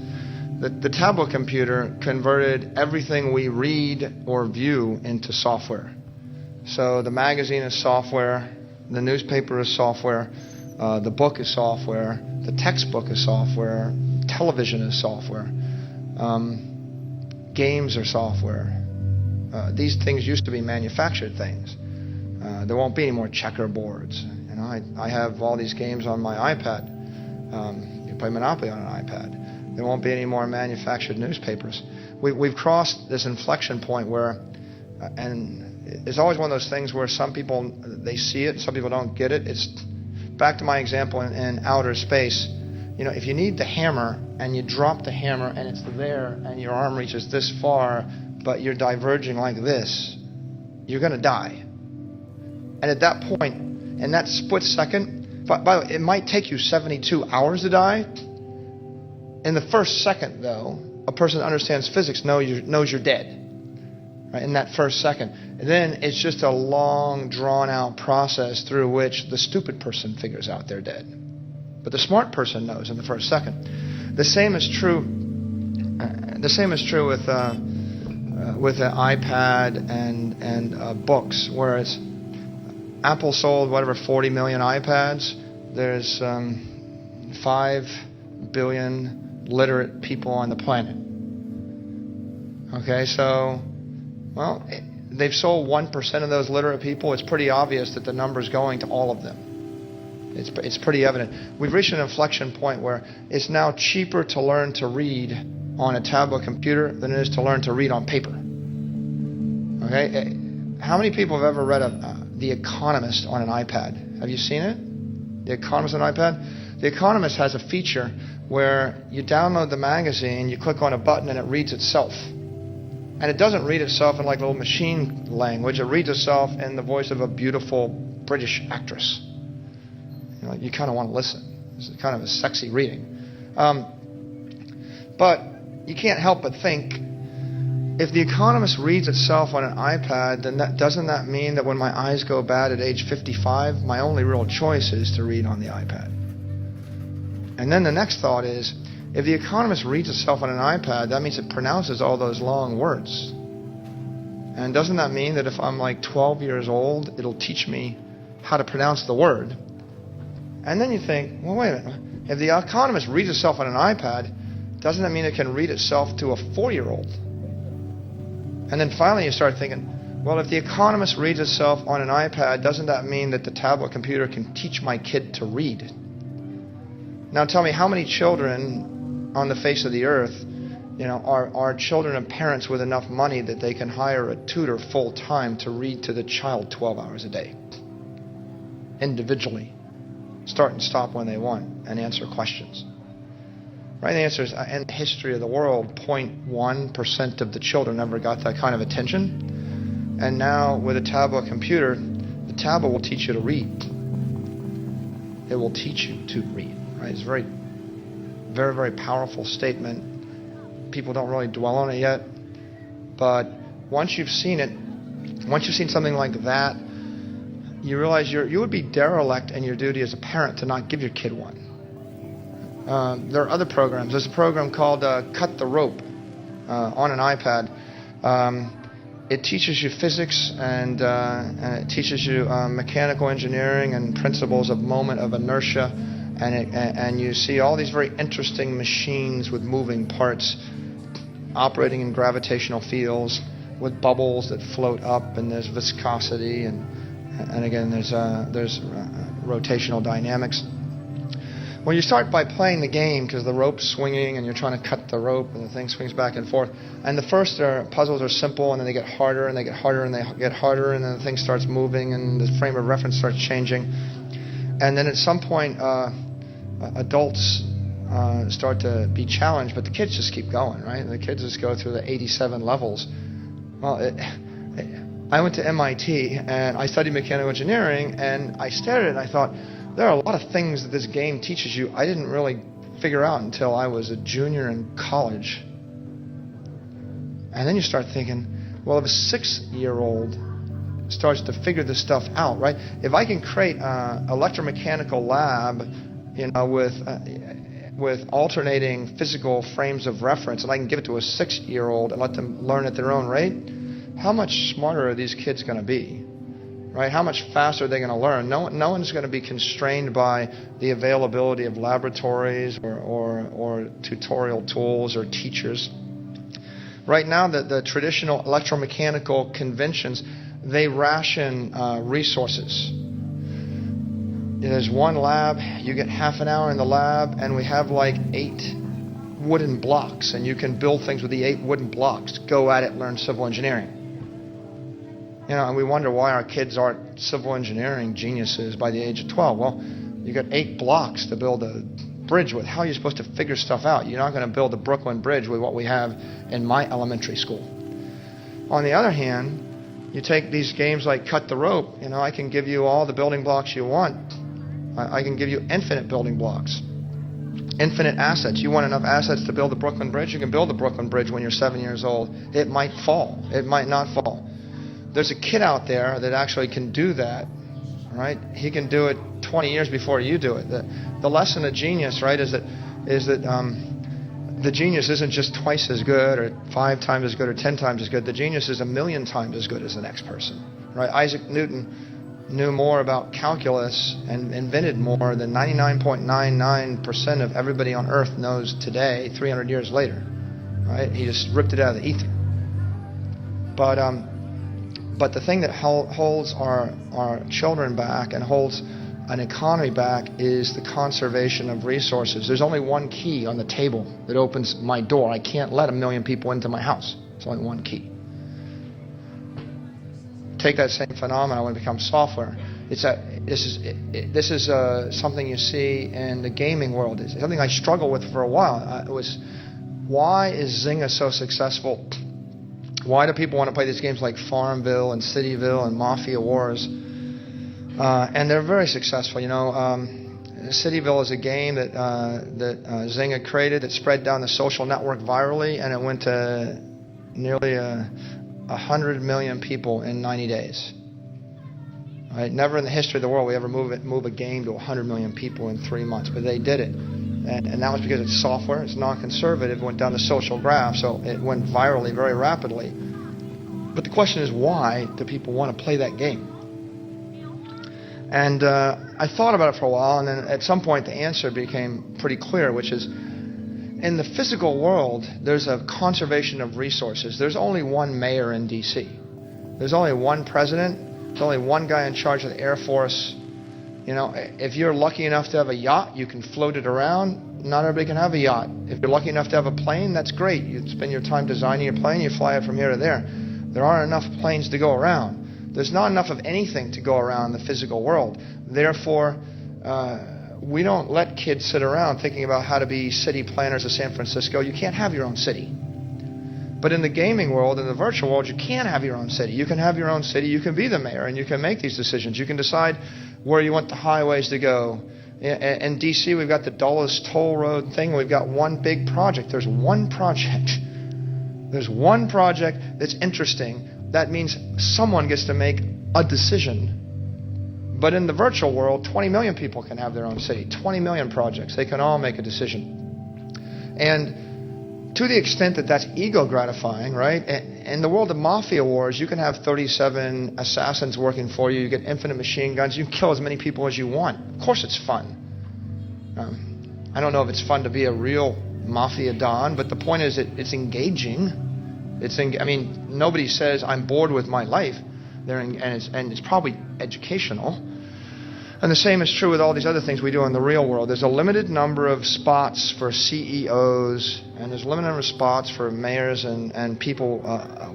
the tablet computer converted everything we read or view into software. So the magazine is software, the newspaper is software, the book is software, the textbook is software, television is software, games are software. These things used to be manufactured things. There won't be any more checkerboards. You know, I have all these games on my iPad. You can play Monopoly on an iPad. There won't be any more manufactured newspapers. We've crossed this inflection point where, and it's always one of those things where some people, they see it, some people don't get it. It's back to my example in outer space. You know, if you need the hammer and you drop the hammer and it's there and your arm reaches this far, but you're diverging like this, you're going to die. And at that point, in that split second, by the way, it might take you 72 hours to die. In the first second, though, a person that understands physics knows you're dead. Right? In that first second. And then it's just a long, drawn-out process through which the stupid person figures out they're dead. But the smart person knows in the first second. The same is true. The same is true with the iPad and books, whereas Apple sold 40 million iPads. There's 5 billion literate people on the planet. Okay, so, well, they've sold 1% of those literate people. It's pretty obvious that the number's going to all of them. It's pretty evident. We've reached an inflection point where it's now cheaper to learn to read on a tablet computer than it is to learn to read on paper. Okay, how many people have ever read The Economist on an iPad? Have you seen it? The Economist on an iPad? The Economist has a feature where you download the magazine, you click on a button, and it reads itself. And it doesn't read itself in like little machine language. It reads itself in the voice of a beautiful British actress. You know, you kind of want to listen. It's kind of a sexy reading. But you can't help but think, if The Economist reads itself on an iPad, then doesn't that mean that when my eyes go bad at age 55, my only real choice is to read on the iPad? And then the next thought is, if The Economist reads itself on an iPad, that means it pronounces all those long words. And doesn't that mean that if I'm like 12 years old, it'll teach me how to pronounce the word? And then you think, well, wait a minute. If The Economist reads itself on an iPad, doesn't that mean it can read itself to a 4-year-old? And then finally you start thinking, well, if The Economist reads itself on an iPad, doesn't that mean that the tablet computer can teach my kid to read? Now tell me, how many children on the face of the earth, you know, are children of parents with enough money that they can hire a tutor full time to read to the child 12 hours a day? Individually. Start and stop when they want and answer questions. Right? The answer is, in the history of the world, 0.1% of the children ever got that kind of attention. And now with a tablet computer, the tablet will teach you to read. It will teach you to read. Right? It's a very, very, very powerful statement. People don't really dwell on it yet. But once you've seen it, once you've seen something like that, you realize you would be derelict in your duty as a parent to not give your kid one. There are other programs. There's a program called Cut the Rope on an iPad. It teaches you physics and it teaches you mechanical engineering and principles of moment of inertia. And you see all these very interesting machines with moving parts operating in gravitational fields with bubbles that float up, and there's viscosity and again there's rotational dynamics. Well, you start by playing the game because the rope's swinging and you're trying to cut the rope and the thing swings back and forth. And the first puzzles are simple, and then they get harder and they get harder and they get harder, and then the thing starts moving and the frame of reference starts changing. And then at some point, adults start to be challenged, but the kids just keep going, right? The kids just go through the 87 levels. Well, I went to MIT and I studied mechanical engineering, and I stared at it and I thought, there are a lot of things that this game teaches you I didn't really figure out until I was a junior in college. And then you start thinking, Well, if a 6-year-old starts to figure this stuff out, right? If I can create an electromechanical lab, with alternating physical frames of reference, and I can give it to a 6-year-old and let them learn at their own rate, how much smarter are these kids going to be? Right? How much faster are they going to learn? No one's going to be constrained by the availability of laboratories or tutorial tools or teachers. Right now, the traditional electromechanical conventions, they ration resources. There's one lab, you get half an hour in the lab, and we have like 8 wooden blocks, and you can build things with the 8 wooden blocks. Go at it, learn civil engineering. And we wonder why our kids aren't civil engineering geniuses by the age of 12. Well, you got 8 blocks to build a bridge with. How are you supposed to figure stuff out? You're not going to build the Brooklyn Bridge with what we have in my elementary school. On the other hand, you take these games like Cut the Rope. I can give you all the building blocks you want. I can give you infinite building blocks, infinite assets. You want enough assets to build the Brooklyn Bridge? You can build the Brooklyn Bridge when you're 7 years old. It might fall. It might not fall. There's a kid out there that actually can do that, right? He can do it 20 years before you do it. The lesson of genius, right, is that the genius isn't just twice as good or 5 times as good or 10 times as good. The genius is 1,000,000 times as good as the next person, right? Isaac Newton knew more about calculus and invented more than 99.99% of everybody on Earth knows today, 300 years later, right? He just ripped it out of the ether. But the thing that holds our children back and holds an economy back is the conservation of resources. There's only one key on the table that opens my door. I can't let 1,000,000 people into my house. There's only one key. Take that same phenomenon when it becomes software. This is something you see in the gaming world. It's something I struggled with for a while. Why is Zynga so successful? Why do people want to play these games like Farmville and Cityville and Mafia Wars? And they're very successful. Cityville is a game that Zynga created that spread down the social network virally, and it went to nearly 100 million people in 90 days. Right? Never in the history of the world we ever move a game to 100 million people in 3 months, but they did it. And that was because it's software, it's non-conservative, it went down the social graph, so it went virally very rapidly. But the question is, why do people want to play that game? And I thought about it for a while, and then at some point the answer became pretty clear, which is, in the physical world, there's a conservation of resources. There's only one mayor in D.C. There's only one president. There's only one guy in charge of the Air Force. If you're lucky enough to have a yacht, you can float it around. Not everybody can have a yacht. If you're lucky enough to have a plane, that's great. You spend your time designing your plane, you fly it from here to there. There aren't enough planes to go around. There's not enough of anything to go around in the physical world. Therefore, we don't let kids sit around thinking about how to be city planners of San Francisco. You can't have your own city. But in the gaming world, in the virtual world, you can have your own city. You can have your own city. You can be the mayor, and you can make these decisions. You can decide where you want the highways to go. In D.C., we've got the Dulles Toll Road thing. We've got one big project. There's one project. There's one project that's interesting. That means someone gets to make a decision. But in the virtual world, 20 million people can have their own city. 20 million projects. They can all make a decision. And to the extent that that's ego gratifying, right? In the world of Mafia Wars, you can have 37 assassins working for you. You get infinite machine guns. You can kill as many people as you want. Of course it's fun. I don't know if it's fun to be a real Mafia Don, but the point is it's engaging. Nobody says, I'm bored with my life. And it's probably educational. And the same is true with all these other things we do in the real world. There's a limited number of spots for CEOs, and there's a limited number of spots for mayors and people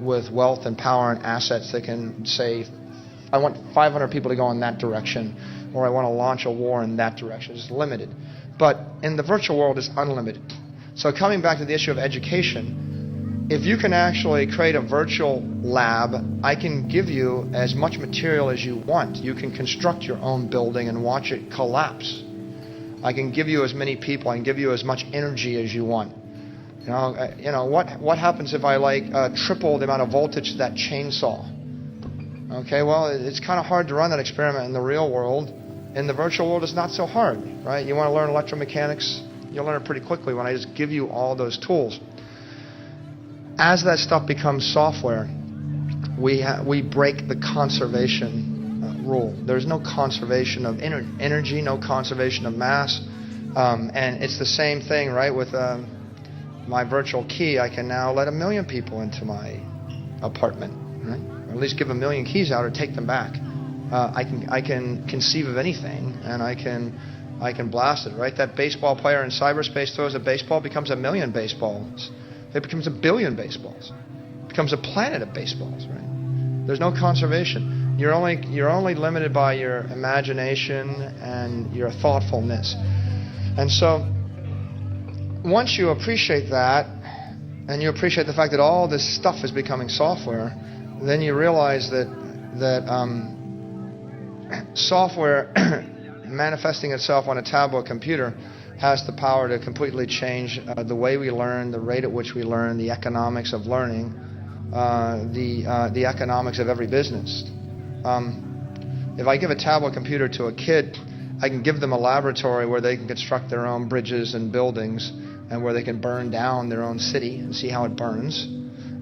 with wealth and power and assets that can say, I want 500 people to go in that direction, or I want to launch a war in that direction. It's limited. But in the virtual world, it's unlimited. So coming back to the issue of education, if you can actually create a virtual lab, I can give you as much material as you want. You can construct your own building and watch it collapse. I can give you as many people. I can give you as much energy as you want. What happens if I triple the amount of voltage to that chainsaw? Okay, well, it's kind of hard to run that experiment in the real world. In the virtual world, it's not so hard, right? You want to learn electromechanics, you'll learn it pretty quickly when I just give you all those tools. As that stuff becomes software, we break the conservation rule. There's no conservation of energy, no conservation of mass, and it's the same thing, right? With my virtual key, I can now let 1 million people into my apartment, right? Or at least give 1 million keys out or take them back. I can conceive of anything, and I can blast it, right? That baseball player in cyberspace throws a baseball, becomes 1 million baseballs. It becomes 1 billion baseballs. It becomes a planet of baseballs, right? There's no conservation. You're only limited by your imagination and your thoughtfulness. And so, once you appreciate that, and you appreciate the fact that all this stuff is becoming software, then you realize that software manifesting itself on a tablet computer has the power to completely change the way we learn, the rate at which we learn, the economics of learning, the economics of every business. If I give a tablet computer to a kid, I can give them a laboratory where they can construct their own bridges and buildings, and where they can burn down their own city and see how it burns.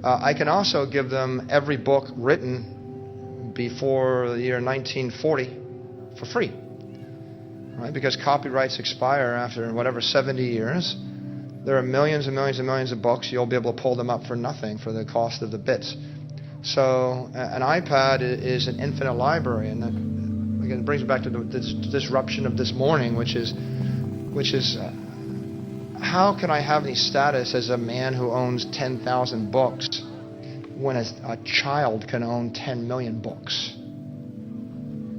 I can also give them every book written before the year 1940 for free, right? Because copyrights expire after 70 years. There are millions and millions and millions of books. You'll be able to pull them up for nothing for the cost of the bits. So an iPad is an infinite library, and that, again, brings me back to the disruption of this morning, which is how can I have any status as a man who owns 10,000 books when a child can own 10 million books?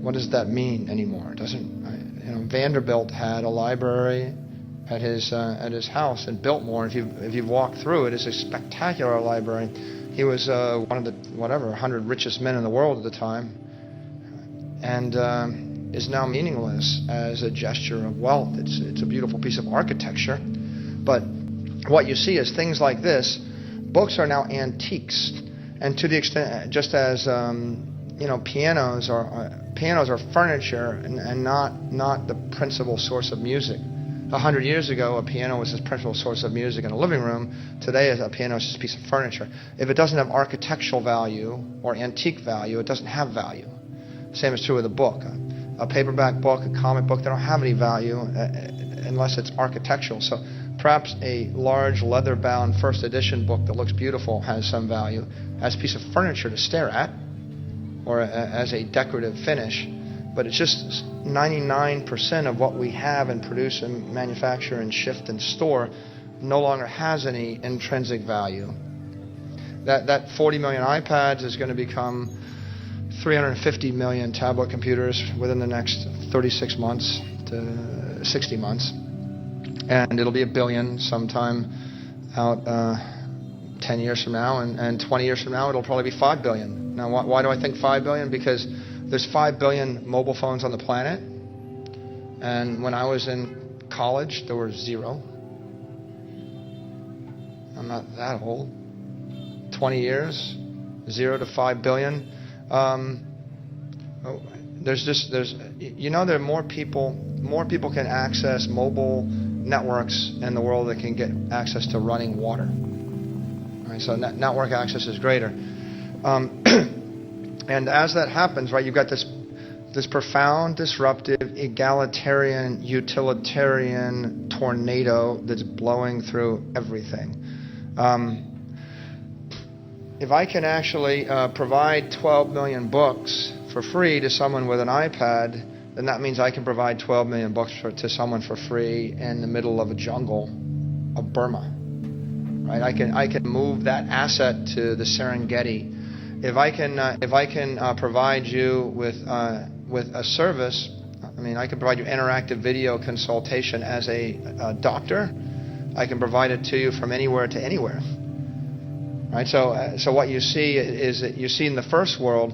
What does that mean anymore? Vanderbilt had a library at his house in Biltmore. If you've walked through it, it's a spectacular library. He was one of the 100 richest men in the world at the time, and is now meaningless as a gesture of wealth. It's a beautiful piece of architecture. But what you see is things like this. Books are now antiques, and to the extent, just as pianos are furniture and not the principal source of music. 100 years ago, a piano was the principal source of music in a living room. Today, a piano is just a piece of furniture. If it doesn't have architectural value or antique value, it doesn't have value. Same is true with a book. A paperback book, a comic book, they don't have any value unless it's architectural. So perhaps a large leather-bound first edition book that looks beautiful has some value as a piece of furniture to stare at or as a decorative finish. But it's just 99% of what we have and produce and manufacture and shift and store no longer has any intrinsic value. That 40 million iPads is going to become 350 million tablet computers within the next 36 months to 60 months. And it'll be 1 billion sometime out 10 years from now. And 20 years from now, it'll probably be 5 billion. Now, why do I think 5 billion? Because there's 5 billion mobile phones on the planet. And when I was in college, there were 0. I'm not that old. 20 years, 0 to 5 billion. There are more people can access mobile networks in the world that can get access to running water. All right, so network access is greater. And as that happens, right, you've got this profound, disruptive, egalitarian, utilitarian tornado that's blowing through everything. If I can actually provide 12 million books for free to someone with an iPad, then that means I can provide 12 million books to someone for free in the middle of a jungle of Burma. Right? I can move that asset to the Serengeti. If I can provide you with a service, I can provide you interactive video consultation as a doctor. I can provide it to you from anywhere to anywhere. Right? So what you see is that you see in the first world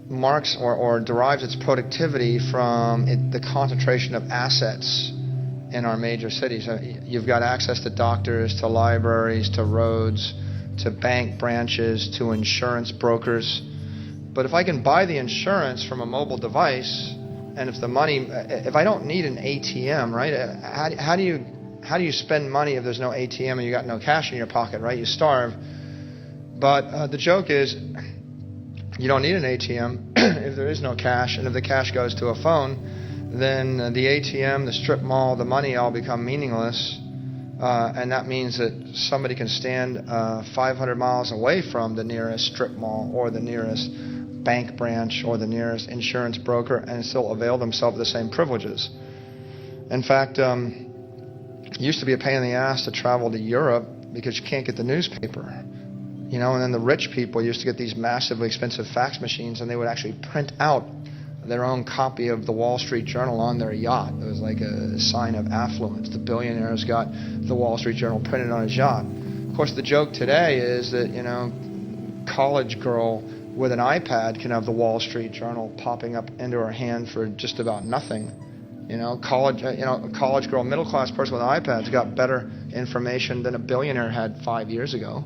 marks or derives its productivity from the concentration of assets in our major cities. You've got access to doctors, to libraries, to roads, to bank branches, to insurance brokers. But if I can buy the insurance from a mobile device, and if I don't need an ATM, right? How do you spend money if there's no ATM and you got no cash in your pocket, right? You starve. But the joke is, you don't need an ATM if there is no cash, and if the cash goes to a phone, then the ATM, the strip mall, the money all become meaningless. And that means that somebody can stand 500 miles away from the nearest strip mall or the nearest bank branch or the nearest insurance broker and still avail themselves of the same privileges. In fact, it used to be a pain in the ass to travel to Europe because you can't get the newspaper. You know, and then the rich people used to get these massively expensive fax machines, and they would actually print out their own copy of the Wall Street Journal on their yacht. It was like a sign of affluence. The billionaires got the Wall Street Journal printed on his yacht. Of course, the joke today is that, you know, college girl with an iPad can have the Wall Street Journal popping up into her hand for just about nothing. You know, a college girl, middle class person with an iPad's got better information than a billionaire had 5 years ago.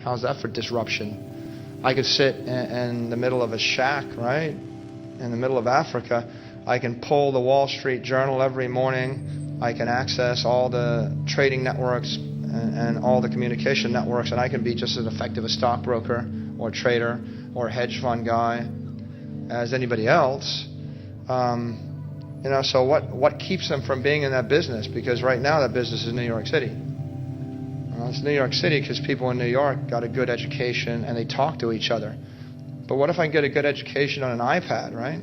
How's that for disruption? I could sit in the middle of a shack, right, in the middle of Africa. I can pull the Wall Street Journal every morning. I can access all the trading networks and all the communication networks, and I can be just as effective a stockbroker or trader or hedge fund guy as anybody else. You know, so what keeps them from being in that business? Because right now that business is New York City. It's New York City because people in New York got a good education and they talk to each other. But what if I get a good education on an iPad, right?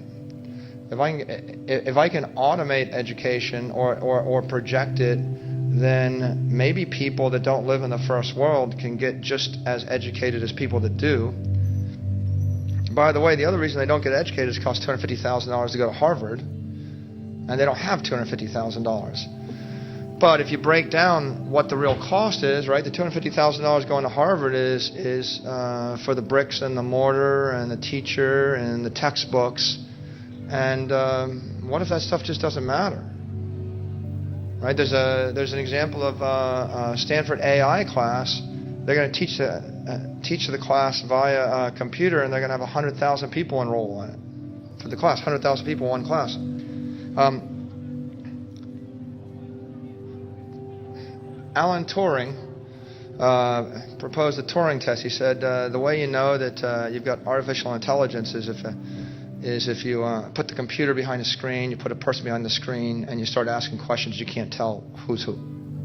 If I can automate education or project it, then maybe people that don't live in the first world can get just as educated as people that do. By the way, the other reason they don't get educated is it costs $250,000 to go to Harvard, and they don't have $250,000. But if you break down what the real cost is, right, the $250,000 going to Harvard is for the bricks and the mortar and the teacher and the textbooks. And what if that stuff just doesn't matter? Right? There's an example of a Stanford AI class. They're going to teach the class via a computer, and they're going to have 100,000 people enroll on it for the class. 100,000 people, one class. Alan Turing proposed the Turing test. He said the way you know that you've got artificial intelligence is if you put the computer behind the screen, you put a person behind the screen, and you start asking questions, you can't tell who's who.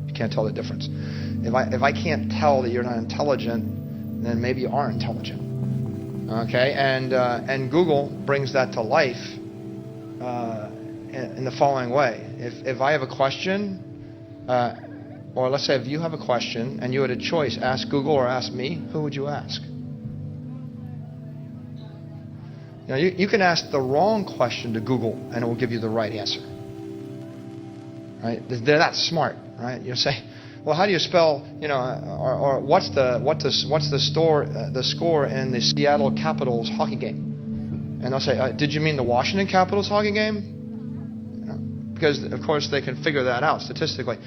You can't tell the difference. If I can't tell that you're not intelligent, then maybe you are intelligent. Okay, and Google brings that to life in the following way. If I have a question. Or let's say if you have a question and you had a choice, ask Google or ask me, who would you ask? You know, you can ask the wrong question to Google and it will give you the right answer. Right? They're that smart, right? You'll say, well, how do you spell, you know, or what's the score in the Seattle Capitals hockey game? And they'll say, did you mean the Washington Capitals hockey game? You know, because of course they can figure that out statistically.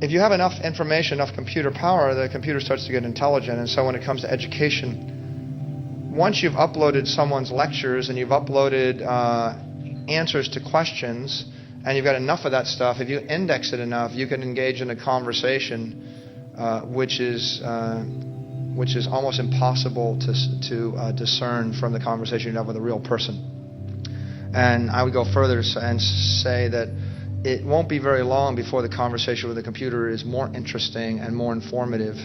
If you have enough information, enough computer power, the computer starts to get intelligent. And so when it comes to education, once you've uploaded someone's lectures and you've uploaded answers to questions, and you've got enough of that stuff, if you index it enough, you can engage in a conversation which is almost impossible to discern from the conversation you have with a real person. And I would go further and say that it won't be very long before the conversation with the computer is more interesting and more informative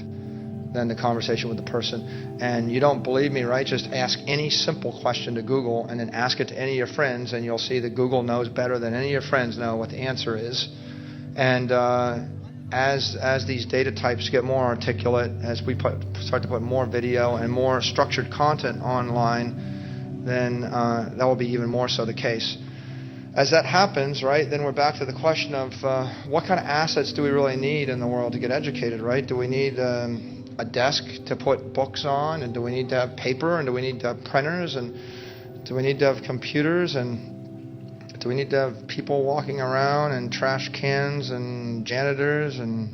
than the conversation with the person. And you don't believe me, right? Just ask any simple question to Google and then ask it to any of your friends, and you'll see that Google knows better than any of your friends know what the answer is. And as these data types get more articulate, as we start to put more video and more structured content online, then that will be even more so the case. As that happens, right, then we're back to the question of what kind of assets do we really need in the world to get educated, right? Do we need a desk to put books on, and do we need to have paper, and do we need to have printers, and do we need to have computers, and Do we need to have people walking around and trash cans and janitors and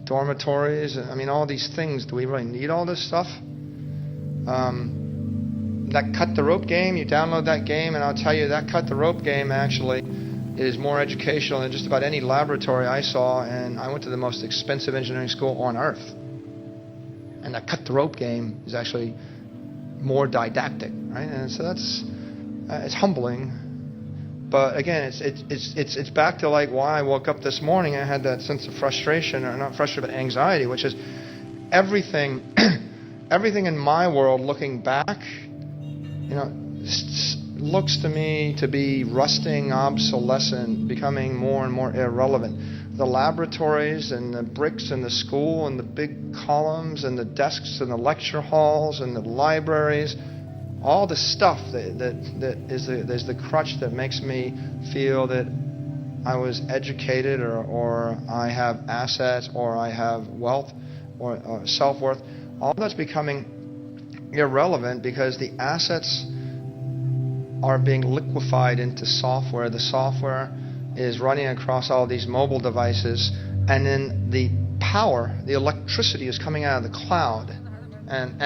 dormitories? I mean, all these things. Do we really need all this stuff? That Cut the Rope game, you download that game, and I'll tell you, that Cut the Rope game actually is more educational than just about any laboratory I saw, and I went to the most expensive engineering school on earth. And that Cut the Rope game is actually more didactic, right? And so that's it's humbling. But again, it's back to like why I woke up this morning. I had that sense of frustration, or not frustration, but anxiety, which is everything in my world looking back, looks to me to be rusting, obsolescent, becoming more and more irrelevant. The laboratories and the bricks in the school and the big columns and the desks and the lecture halls and the libraries, all the stuff that is the crutch that makes me feel that I was educated or I have assets or I have wealth or self-worth, all that's becoming irrelevant because the assets are being liquefied into software. The software is running across all these mobile devices, and then the power, the electricity is coming out of the cloud. And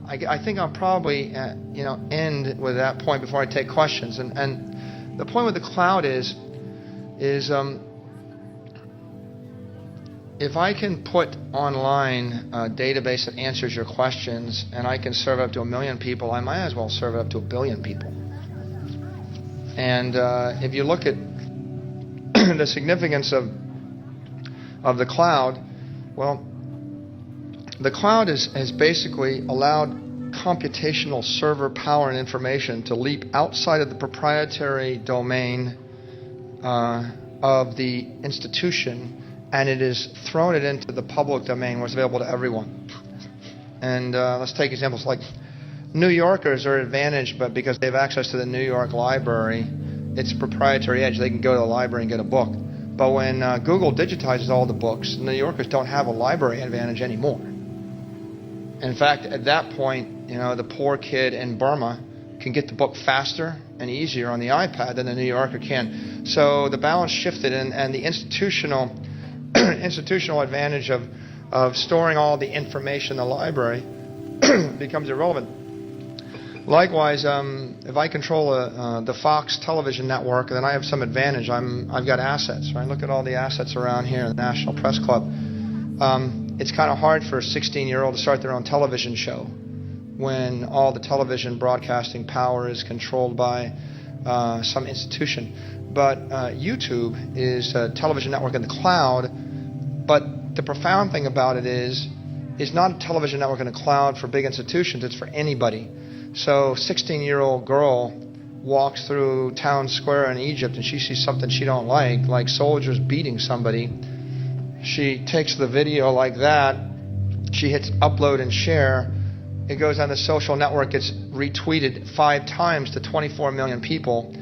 I think I'll probably end with that point before I take questions. And the point with the cloud is if I can put online a database that answers your questions and I can serve up to 1 million people, I might as well serve it up to 1 billion people. And if you look at the significance of the cloud, well, the cloud has basically allowed computational server power and information to leap outside of the proprietary domain of the institution, and it has thrown it into the public domain where it's available to everyone. And let's take examples like New Yorkers are advantaged, but because they have access to the New York Library, it's a proprietary edge. They can go to the library and get a book. But when Google digitizes all the books, New Yorkers don't have a library advantage anymore. In fact, at that point, the poor kid in Burma can get the book faster and easier on the iPad than the New Yorker can. So the balance shifted, and the institutional advantage of storing all the information in the library becomes irrelevant. Likewise, if I control the Fox television network, then I have some advantage. I've got assets, right? Look at all the assets around here in the National Press Club. It's kind of hard for a 16-year-old to start their own television show when all the television broadcasting power is controlled by some institution. But YouTube is a television network in the cloud, but the profound thing about it is not a television network in the cloud for big institutions, it's for anybody. So 16-year-old girl walks through town square in Egypt and she sees something she don't like soldiers beating somebody. She takes the video like that, she hits upload and share, it goes on the social network, gets retweeted 5 times to 24 million people.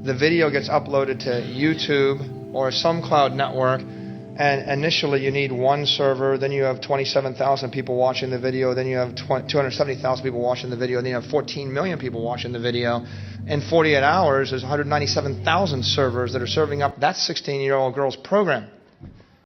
The video gets uploaded to YouTube or some cloud network, and initially you need one server, then you have 27,000 people watching the video, then you have 270,000 people watching the video, then you have 14 million people watching the video. In 48 hours, there's 197,000 servers that are serving up that 16-year-old girl's program.